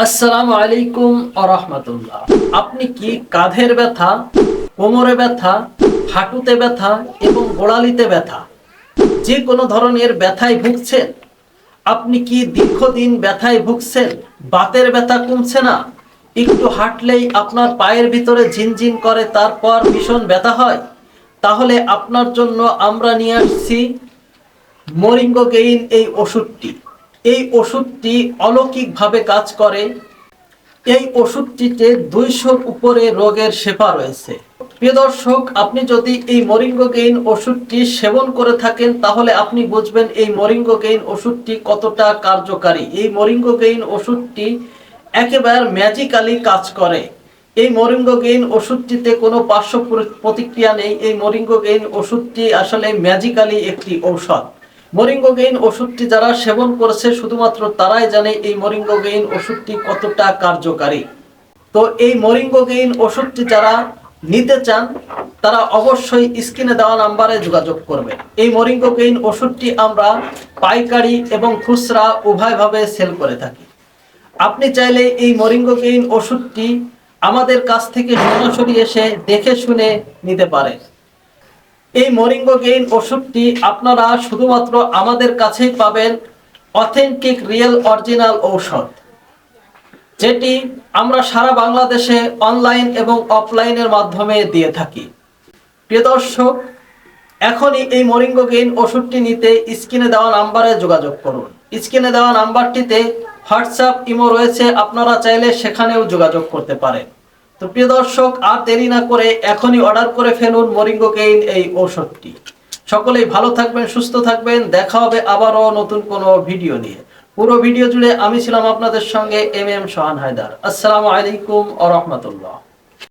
আসসালামু আলাইকুম ওয়া রাহমাতুল্লাহ। আপনি কি কাঁধের ব্যথা, কোমরে ব্যথা, হাঁটুতে ব্যথা এবং গোড়ালিতে ব্যথা যে কোনো ধরনের ব্যথায় ভুগছেন? আপনি কি দীর্ঘদিন ব্যথায় ভুগছেন? বাতের ব্যথা কমছে না, একটু হাঁটলেই আপনার পায়ের ভিতরে ঝিনঝিন করে, তারপর ভীষণ ব্যথা হয়? তাহলে আপনার জন্য আমরা নিয়ে আসছি মরিঙ্গো গেইন এই ওষুধটি। এই ওষুধটি অলৌকিকভাবে কাজ করে। এই ওষুধটিতে 200-র উপরে রোগের শেফা রয়েছে। প্রিয় দর্শক, আপনি যদি এই মরিঙ্গো গেইন ওষুধটি সেবন করে থাকেন তাহলে আপনি বুঝবেন এই মরিঙ্গো গেইন ওষুধটি কতটা কার্যকারী। এই মরিঙ্গো গেইন ওষুধটি একেবারে ম্যাজিক্যালি কাজ করে। এই মরিঙ্গো গেইন ওষুধটিতে কোনো পার্শ্ব প্রতিক্রিয়া নেই। এই মরিঙ্গো গেইন ওষুধটি আসলে ম্যাজিক্যালি একটি ঔষধ। মরিঙ্গো গেইন ওষুধটি যারা সেবন করেছে শুধুমাত্র তারাই জানে এই মরিঙ্গো গেইন ওষুধটি কতটা কার্যকারী। তো এই মরিঙ্গো গেইন ওষুধটি যারা নিতে চান তারা অবশ্যই স্ক্রিনে দেওয়া নাম্বারে যোগাযোগ করবে। এই মরিঙ্গো গেইন ওষুধটি আমরা পাইকারি এবং খুচরা উভয়ভাবে সেল করে থাকি। আপনি চাইলে এই মরিঙ্গো গেইন ওষুধটি আমাদের কাছ থেকে সরাসরি এসে দেখে শুনে নিতে পারেন। এই মরিঙ্গো গেইন ওষুধটি আপনারা শুধুমাত্র আমাদের কাছেই পাবেন, অথেন্টিক রিয়েল অরিজিনাল ঔষধ, যেটি আমরা সারা বাংলাদেশে অনলাইন এবং অফলাইনের মাধ্যমে দিয়ে থাকি। প্রিয় দর্শক, এখনই এই মরিঙ্গো গেইন ওষুধটি নিতে স্ক্রিনে দেওয়া নাম্বারে যোগাযোগ করুন। স্ক্রিনে দেওয়া নাম্বারটিতে হোয়াটসঅ্যাপ, ইমো রয়েছে, আপনারা চাইলে সেখানেও যোগাযোগ করতে পারেন। তো প্রিয় দর্শক, আর দেরি না করে এখনই অর্ডার করে ফেলুন মরিঙ্গো গেইন এই ঔষধটি। সকলেই ভালো থাকবেন, সুস্থ থাকবেন। দেখা হবে আবারও নতুন কোনো ভিডিও নিয়ে। পুরো ভিডিও জুড়ে আমি ছিলাম আপনাদের সঙ্গে এম এম সোহান হায়দার। আসসালামু আলাইকুম ওয়া রাহমাতুল্লাহ।